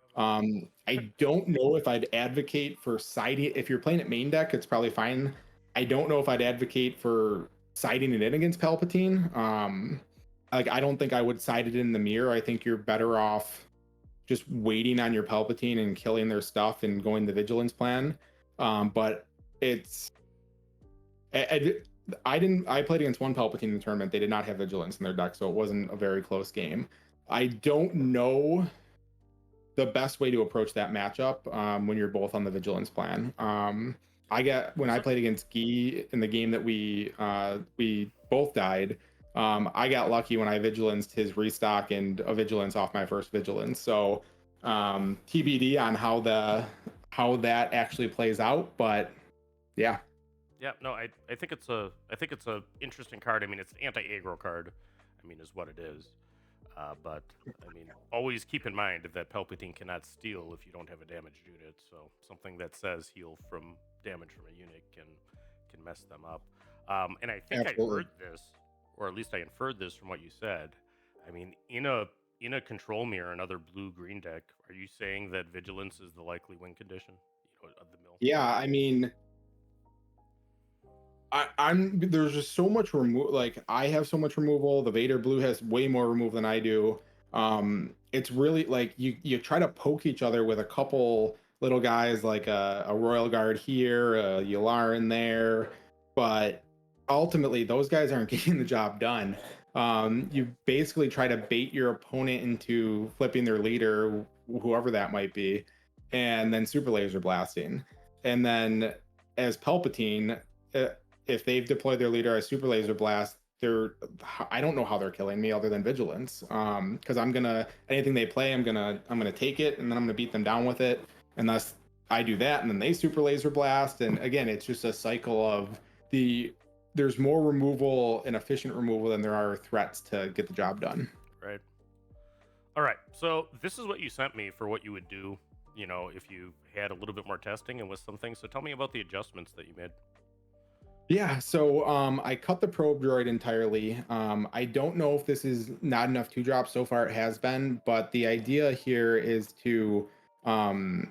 I don't know if I'd advocate for siding. If you're playing at main deck, it's probably fine. I don't know if I'd advocate for siding it in against Palpatine. I don't think I would side it in the mirror. I think you're better off just waiting on your Palpatine and killing their stuff and going the Vigilance plan. But it's I played against one Palpatine in the tournament. They did not have Vigilance in their deck, so it wasn't a very close game. I don't know the best way to approach that matchup when you're both on the Vigilance plan. When I played against Gui in the game that we both died. I got lucky when I Vigilanced his Restock and a Vigilance off my first Vigilance. So TBD on how that actually plays out, but yeah. Yeah, no, I think it's a interesting card. I mean, it's an anti-aggro card. I mean, is what it is. But I mean, always keep in mind that Palpatine cannot steal if you don't have a damaged unit. So something that says heal from damage from a unit can mess them up. And I think Absolutely. I heard this, or at least I inferred this from what you said. I mean, in a control mirror, another blue-green deck, are you saying that Vigilance is the likely win condition? Of the mill. Yeah, I mean, I'm there's just so much remove. Like I have so much removal. The Vader Blue has way more removal than I do. It's really like you try to poke each other with a couple little guys like a Royal Guard here, a Yularen there, but ultimately those guys aren't getting the job done. You basically try to bait your opponent into flipping their leader, whoever that might be, and then super laser blasting, and then as Palpatine. If they've deployed their leader as super laser blast, I don't know how they're killing me other than Vigilance. Because anything they play, I'm gonna take it and then I'm gonna beat them down with it. And thus I do that, and then they super laser blast. And again, it's just a cycle of there's more removal and efficient removal than there are threats to get the job done. Right. All right. So this is what you sent me for what you would do, if you had a little bit more testing and with some things. So tell me about the adjustments that you made. Yeah, so I cut the probe droid entirely. I don't know if this is not enough two drops. So far it has been, but the idea here is to the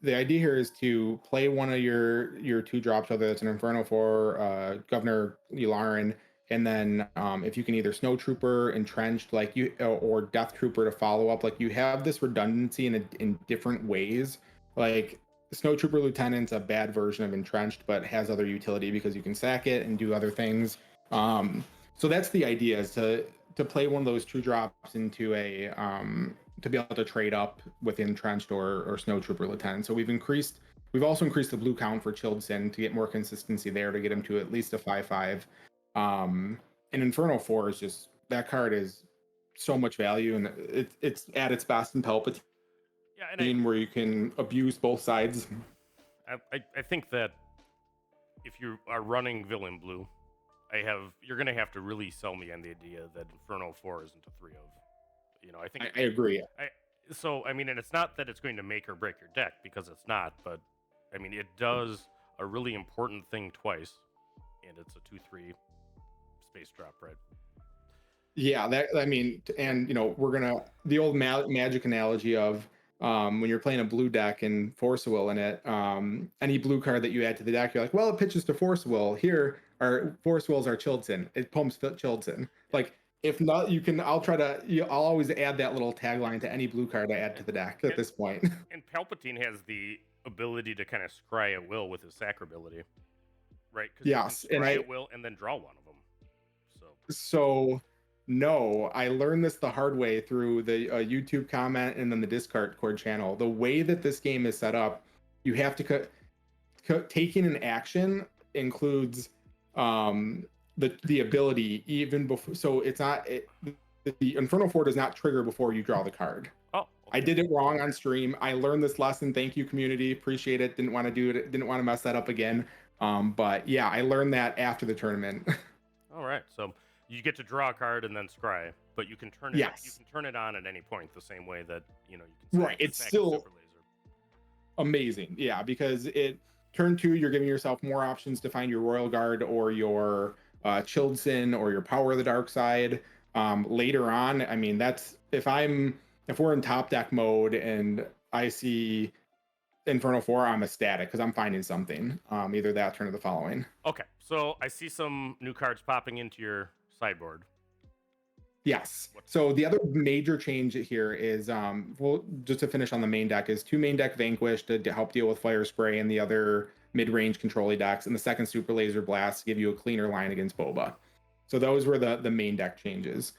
idea here is to play one of your two drops, whether it's an Inferno for Governor Yularen, and then if you can either Snow Trooper, Entrenched, like you, or Death Trooper to follow up. Like you have this redundancy in different ways. Like Snow Trooper Lieutenant's a bad version of Entrenched, but has other utility because you can sack it and do other things. So that's the idea, is to play one of those two drops into a to be able to trade up with Entrenched or Snow Trooper Lieutenant. So we've also increased the blue count for Childsen to get more consistency there, to get him to at least a 5/5. And Inferno 4 is just, that card is so much value, and it's at its best in Palpatine. Yeah, and where you can abuse both sides. I think that if you are running Villain Blue, you're gonna have to really sell me on the idea that Inferno 4 isn't a 3 of. I think I agree. So I mean, and it's not that it's going to make or break your deck, because it's not, but I mean, it does a really important thing twice, and it's a 2/3 space drop, right? Yeah, and we're gonna the old magic analogy of when you're playing a blue deck and Force Will in it, any blue card that you add to the deck, you're like, well, it pitches to Force Will. Here, our Force Wills are Childsen. It pumps Childsen. Like, if not, I'll always add that little tagline to any blue card I add to the deck at this point. And Palpatine has the ability to kind of scry at will with his sack ability, right? Yes, and scry at will and then draw one of them. So no, I learned this the hard way through the YouTube comment and then the Discord channel. The way that this game is set up, you have to taking an action includes the ability even before. So it's not the Inferno 4 does not trigger before you draw the card. Oh, okay. I did it wrong on stream. I learned this lesson. Thank you, community. Appreciate it. Didn't want to do it. Didn't want to mess that up again. But yeah, I learned that after the tournament. All right, so you get to draw a card and then scry, but you can turn it. Yes. You can turn it on at any point, the same way that you can. Right. It's still amazing. Yeah, because turn 2, you're giving yourself more options to find your Royal Guard or your Childsen or your Power of the Dark Side. Later on, I mean, that's if we're in top deck mode and I see Inferno 4, I'm ecstatic because I'm finding something. Either that turn or the following. Okay, so I see some new cards popping into your sideboard. Yes. So the other major change here is, well, just to finish on the main deck, is 2 main deck Vanquish to help deal with Fire Spray and the other mid-range control decks, and the second Super Laser Blast to give you a cleaner line against Boba. So those were the main deck changes.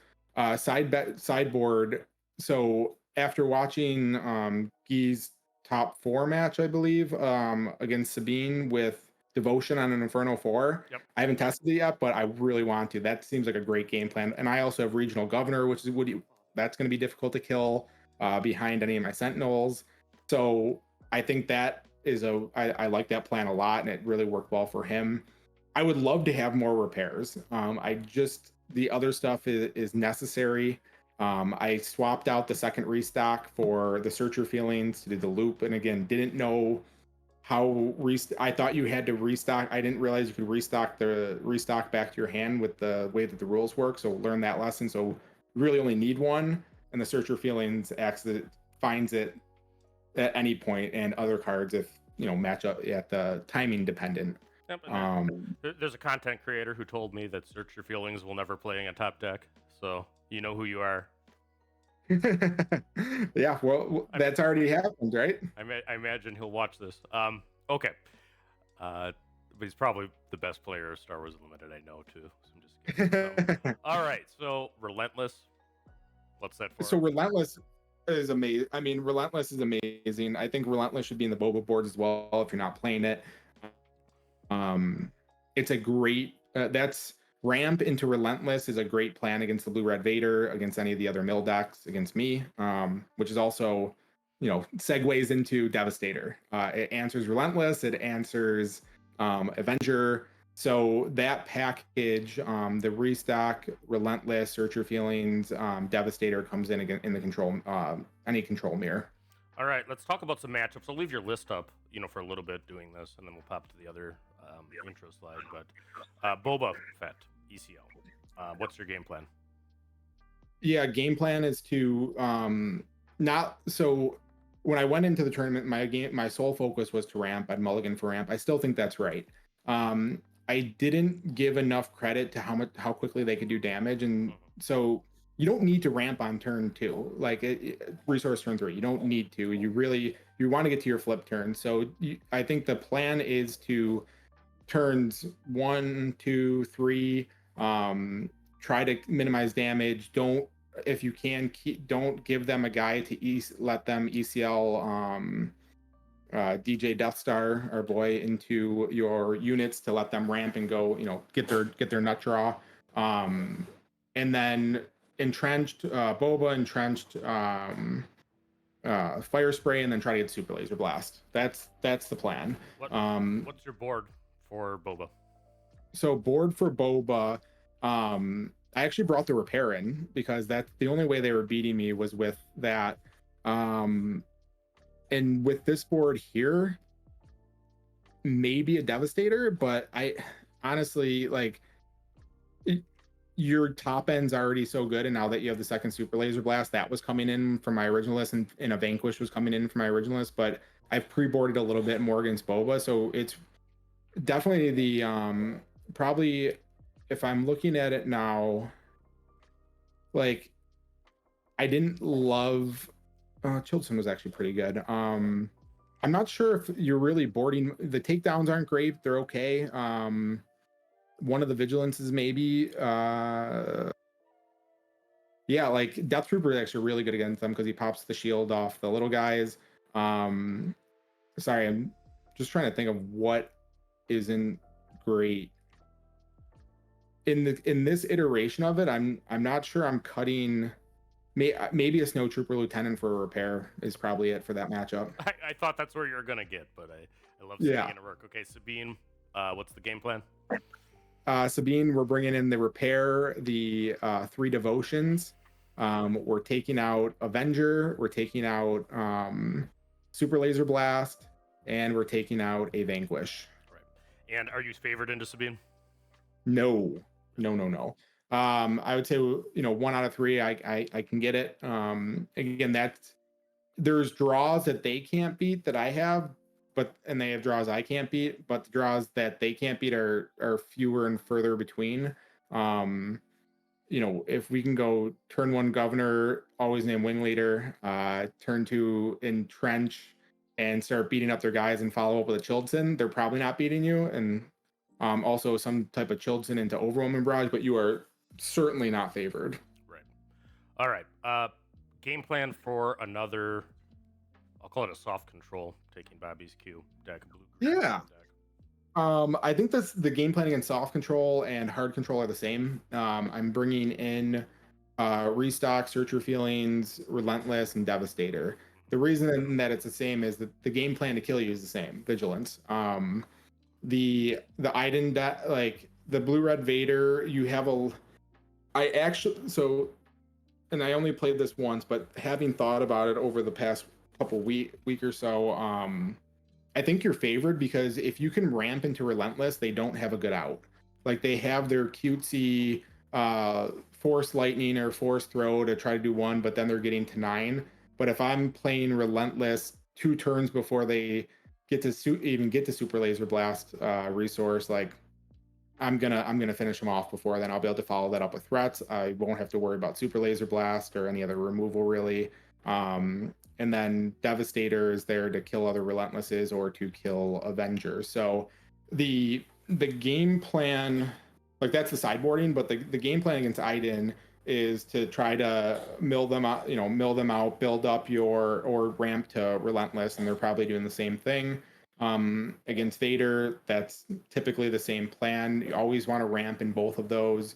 Sideboard. So after watching Guy's top 4 match, I believe, against Sabine with Devotion on an Inferno 4. Yep. I haven't tested it yet, but I really want to. That seems like a great game plan. And I also have Regional Governor, which is that's going to be difficult to kill behind any of my Sentinels. So I think that is I like that plan a lot, and it really worked well for him. I would love to have more repairs. The other stuff is necessary. I swapped out the second restock for the Searcher Feelings to do the loop, and again, didn't know how I thought you had to restock. I didn't realize you could restock back to your hand with the way that the rules work. So learn that lesson. So you really only need one, and the Searcher Feelings finds it at any point, and other cards if match up at the timing dependent. Yep, there's a content creator who told me that Search Your Feelings will never play in a top deck, so you know who you are. Yeah, well, that's already happened, right? I imagine he'll watch this. Okay. But he's probably the best player of Star Wars Unlimited I know, too. So I'm just kidding. All right, so Relentless. What's that for? So Relentless is amazing. I mean, Relentless is amazing. I think Relentless should be in the Boba board as well if you're not playing it. It's a great that's ramp into Relentless is a great plan against the blue-red Vader, against any of the other mill decks, against me, which is also segues into Devastator. It answers Relentless, it answers Avenger. So that package, the restock, Relentless, Search Your Feelings, Devastator comes in again in the control, any control mirror. All right, let's talk about some matchups. I'll leave your list up, for a little bit doing this, and then we'll pop to the other intro slide. But Boba Fett, ECL. What's your game plan? Yeah, game plan is to not so. When I went into the tournament, my sole focus was to ramp. I'd mulligan for ramp. I still think that's right. I didn't give enough credit to how quickly they could do damage, and so you don't need to ramp on turn 2, like resource turn 3. You don't need to. You want to get to your flip turn. So I think the plan is to turns 1, 2, 3. Try to minimize damage. If you can, don't give them a guy to let them ECL DJ Death Star, our boy, into your units to let them ramp and go, get their nut draw. And then Entrenched, Boba, Entrenched, Fire Spray, and then try to get Super Laser Blast. That's the plan. What's your board for Boba? So board for Boba, I actually brought the repair in because that's the only way they were beating me was with that. And with this board here, maybe a Devastator, but I honestly your top end's already so good, and now that you have the second Super Laser Blast, that was coming in from my original list, and a Vanquish was coming in from my original list, but I've pre-boarded a little bit more against Boba, so it's definitely the probably, if I'm looking at it now, I didn't love Childsen was actually pretty good. I'm not sure if you're really boarding. The takedowns aren't great. They're okay. One of the Vigilances maybe. Yeah, Death Trooper is actually really good against them because he pops the shield off the little guys. Sorry, I'm just trying to think of what isn't great. In this iteration of it, I'm not sure I'm cutting. Maybe a Snow Trooper Lieutenant for a repair is probably it for that matchup. I thought that's where you were gonna get, but I love seeing it work. Okay, Sabine, what's the game plan? Sabine, we're bringing in the repair, the 3 devotions. We're taking out Avenger. We're taking out Super Laser Blast, and we're taking out a Vanquish. Right. And are you favored into Sabine? No. I would say 1 out of 3 I can get it. Again, there's draws that they can't beat that I have, and they have draws I can't beat, but the draws that they can't beat are fewer and further between. If we can go turn 1 Governor, always name Wing Leader, turn 2 Entrench, and start beating up their guys and follow up with a Childsen, they're probably not beating you. And also some type of Childsen into Overwhelming Barrage, but you are certainly not favored. Right. All right. Game plan for another, I'll call it a soft control, taking Bobby's Q deck. Yeah. I think that's the game plan against soft control and hard control are the same. I'm bringing in Restock, Search Your Feelings, Relentless, and Devastator. The reason that it's the same is that the game plan to kill you is the same. Vigilance. The Iden like the blue-red Vader, you have I actually and I only played this once, but having thought about it over the past couple week or so, I think you're favored because if you can ramp into Relentless, they don't have a good out. Like they have their cutesy Force Lightning or Force Throw to try to do 1, but then they're getting to 9. But if I'm playing Relentless 2 turns before they get to even get to Super Laser Blast resource, like I'm gonna finish them off before then. I'll be able to follow that up with threats. I won't have to worry about Super Laser Blast or any other removal really. And then Devastator is there to kill other Relentlesses or to kill Avengers. So the game plan, like that's the sideboarding, but the game plan against Iden is to try to mill them out, build up or ramp to Relentless, and they're probably doing the same thing. Against Vader, that's typically the same plan. You always want to ramp in both of those.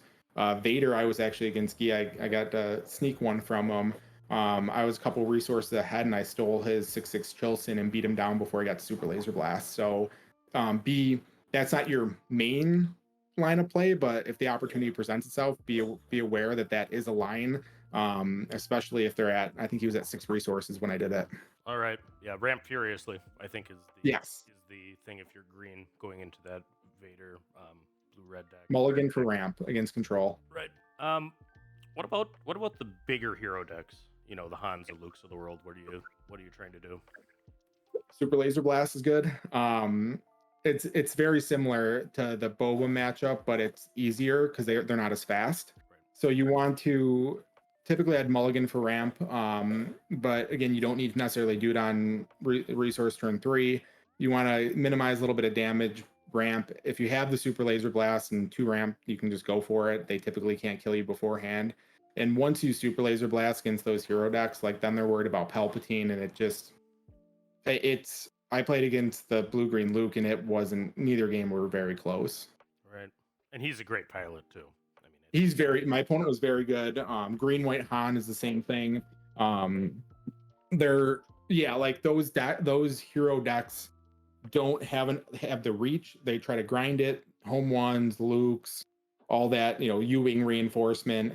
Vader, I was actually against Gui. I got to sneak one from him. I was a couple resources ahead, and I stole his 6/6 Childsen and beat him down before I got to Super Laser Blast. So, that's not your main line of play, but if the opportunity presents itself, be aware that is a line. Especially if they're at, I think he was at 6 resources when I did it. All right. Yeah, ramp furiously, I think is the thing if you're green going into that Vader blue-red deck. Mulligan for ramp against control. Right. What about the bigger hero decks? You know, the Hans and Lukes of the world. What are you trying to do? Super Laser Blast is good. It's very similar to the Boba matchup, but it's easier because they're not as fast. Right. So you want to typically add Mulligan for ramp, but again, you don't need to necessarily do it on resource turn 3. You want to minimize a little bit of damage ramp. If you have the Super Laser Blast and 2 ramp, you can just go for it. They typically can't kill you beforehand. And once you Super Laser Blast against those hero decks, like then they're worried about Palpatine, and I played against the blue-green Luke, and it wasn't, neither game were very close. Right. And he's a great pilot too. My opponent was very good. Green-white Han is the same thing. Like those hero decks don't have the reach. They try to grind it, home ones, Lukes, all that, U-wing reinforcement.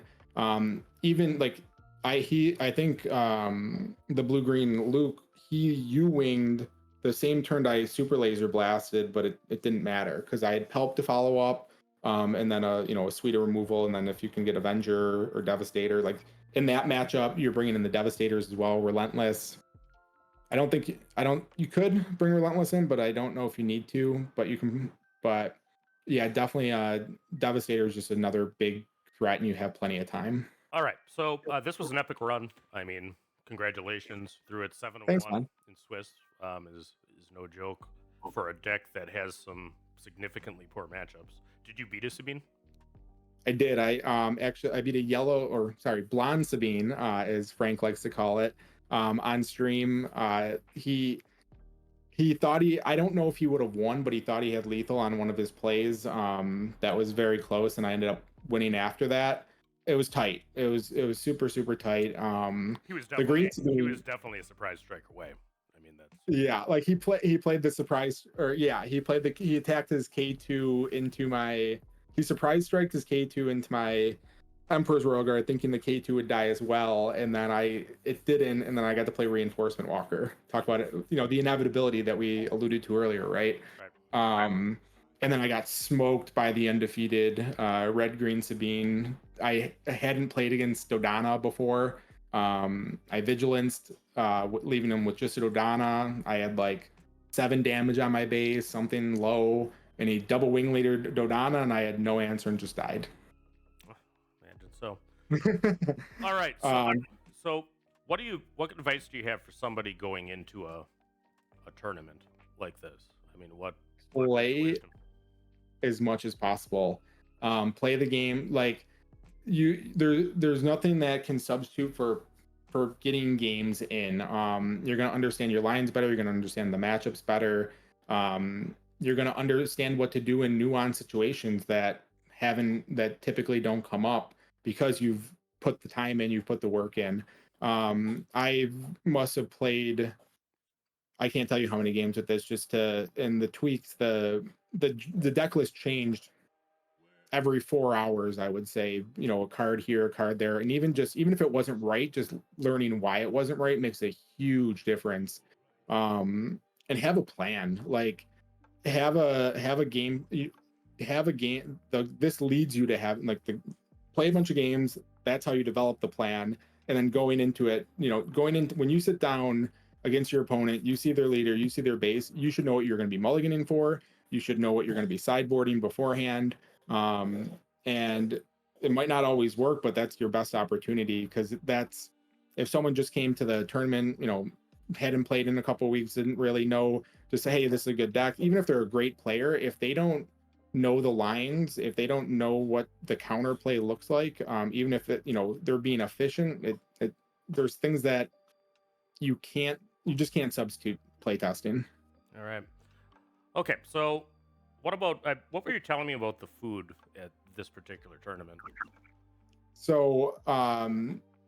Even like I think the blue-green Luke, he U-winged the same turn I Super Laser Blasted, but it didn't matter because I had Palp to follow up, and then a suite of removal, and then if you can get Avenger or Devastator, like in that matchup, you're bringing in the Devastators as well. Relentless. You could bring Relentless in, but I don't know if you need to. But you can. But yeah, definitely. Devastator is just another big threat, and you have plenty of time. All right, so this was an epic run. I mean, congratulations, through it 7-1 in Swiss. Is no joke for a deck that has some significantly poor matchups. Did you beat a Sabine? I did. I beat a blonde Sabine, as Frank likes to call it, on stream. He thought I don't know if he would have won, but he thought he had lethal on one of his plays. That was very close, and I ended up winning after that. It was tight. It was super, super tight. He was definitely a surprise strike away. Like he played the surprise, he attacked his K2 into he surprise striked his K2 into my Emperor's Royal Guard, thinking the K2 would die as well, and then it didn't, and then I got to play Reinforcement Walker. Talk about it, the inevitability that we alluded to earlier, right? And then I got smoked by the undefeated red-green Sabine. I hadn't played against Dodana before. I Vigilanced, leaving him with just a Dodana. I had like 7 damage on my base, something low, and he double wing leader Dodana, and I had no answer and just died. Imagine so. All right. So what advice do you have for somebody going into a tournament like this? I mean, what Play wisdom? as much as possible. Play the game like there's nothing that can substitute for getting games in. You're gonna understand your lines better, you're gonna understand the matchups better. You're gonna understand what to do in nuanced situations that typically don't come up because you've put the time in, you've put the work in. I must have played, I can't tell you how many games with this, just to, and the tweaks, the deck list changed every 4 hours, I would say. A card here, a card there, and even if it wasn't right, just learning why it wasn't right makes a huge difference. And have a plan. Like, have a game. Have a game. This leads you to have play a bunch of games. That's how you develop the plan, and then going into it, going into when you sit down against your opponent, you see their leader, you see their base, you should know what you're going to be mulliganing for. You should know what you're going to be sideboarding beforehand. And it might not always work, but that's your best opportunity, because that's, if someone just came to the tournament, hadn't played in a couple of weeks, didn't really know, just say, hey, this is a good deck. Even if they're a great player, if they don't know the lines, if they don't know what the counterplay looks like, even if they're being efficient, there's things that you just can't substitute playtesting. All right. Okay, so what about what were you telling me about the food at this particular tournament? So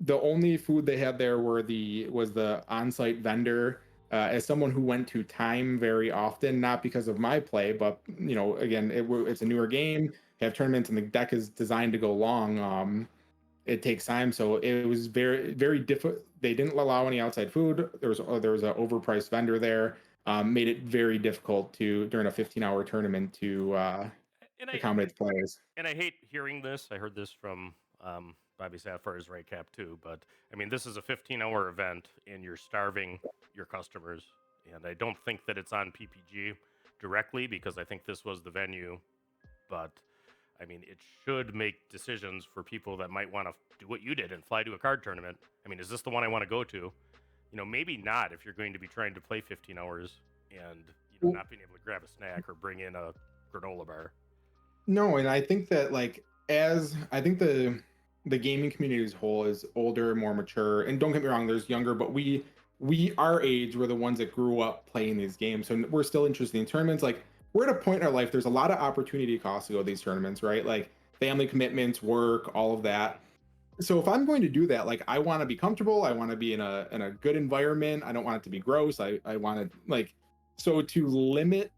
the only food they had there was the on-site vendor. As someone who went to Time very often, not because of my play, but again, it's a newer game. They have tournaments, and the deck is designed to go long. It takes time, so it was very, very difficult. They didn't allow any outside food. There was an overpriced vendor there. Made it very difficult during a 15-hour tournament to accommodate the players. And I hate hearing this. I heard this from Bobby Sapphire's right cap too. But I mean, this is a 15-hour event, and you're starving your customers. And I don't think that it's on PPG directly, because I think this was the venue. But I mean, it should make decisions for people that might want to do what you did and fly to a card tournament. I mean, is this the one I want to go to? Maybe not if you're going to be trying to play 15 hours and not being able to grab a snack or bring in a granola bar. No, and I think that I think the gaming community as a whole is older, more mature. And don't get me wrong, there's younger, but we our age were the ones that grew up playing these games, so we're still interested in tournaments. Like, we're at a point in our life, there's a lot of opportunity costs to go to these tournaments, right? Like family commitments, work, all of that. So if I'm going to do that, I want to be comfortable, I want to be in a good environment, I don't want it to be gross. I want to, so to limit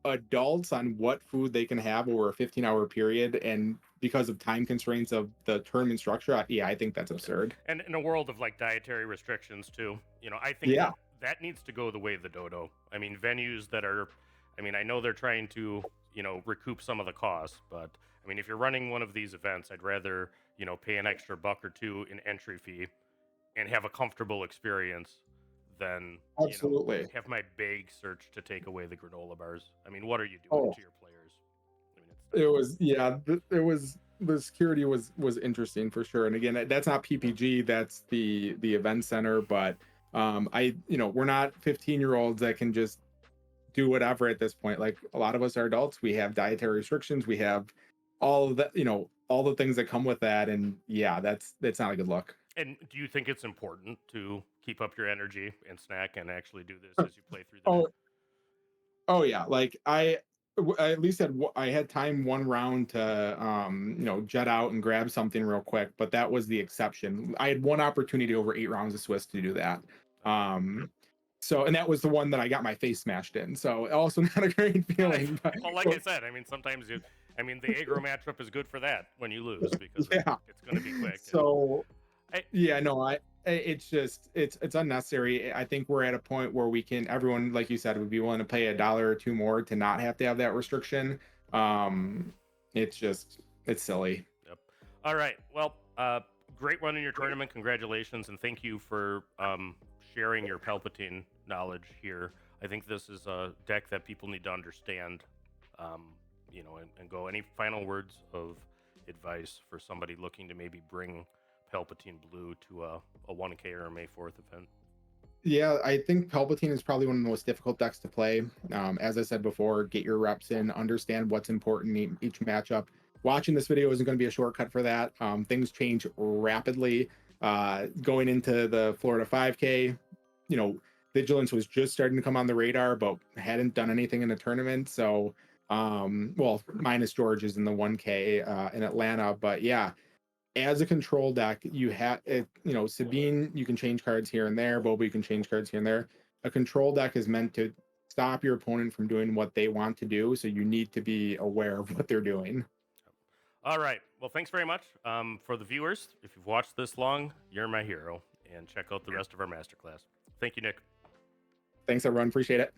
adults on what food they can have over a 15-hour period, and because of time constraints of the tournament structure, I think that's absurd. And in a world of dietary restrictions too, I think that needs to go the way of the dodo. I mean, venues that are, I know they're trying to recoup some of the costs, but I mean, if you're running one of these events, I'd rather pay an extra $1 or $2 in entry fee and have a comfortable experience than Absolutely. have my bag search to take away the granola bars. I mean, what are you doing to your players? It was the security was interesting for sure. And again, that's not PPG, that's the event center. But we're not 15-year-olds that can just do whatever at this point. Like, a lot of us are adults, we have dietary restrictions, we have all of that, all the things that come with that. And that's not a good look. And do you think it's important to keep up your energy and snack and actually do this as you play through the Oh yeah, I at least had time one round to jet out and grab something real quick, but that was the exception. I had one opportunity over 8 rounds of Swiss to do that. So, and that was the one that I got my face smashed in. So also not a great feeling. Well, like I said, sometimes the aggro matchup is good for that when you lose, because it's going to be quick. So it's unnecessary. I think we're at a point where everyone, like you said, would be willing to pay $1 or $2 more to not have to have that restriction. It's silly. Yep. All right. Well, great run in your tournament. Congratulations, and thank you for sharing your Palpatine knowledge here. I think this is a deck that people need to understand, and go. Any final words of advice for somebody looking to maybe bring Palpatine Blue to a 1K or a May 4th event? Yeah, I think Palpatine is probably one of the most difficult decks to play. As I said before, get your reps in, understand what's important in each matchup. Watching this video isn't going to be a shortcut for that. Things change rapidly. Going into the Florida 5K, you know, Vigilance was just starting to come on the radar, but hadn't done anything in a tournament. So, well, minus George's in the 1K in Atlanta, but yeah, as a control deck, you have it, Sabine, you can change cards here and there, Boba, you can change cards here and there. A control deck is meant to stop your opponent from doing what they want to do, so you need to be aware of what they're doing. All right. Well, thanks very much. For the viewers, if you've watched this long, you're my hero. And check out the rest of our masterclass. Thank you, Nick. Thanks, everyone. Appreciate it.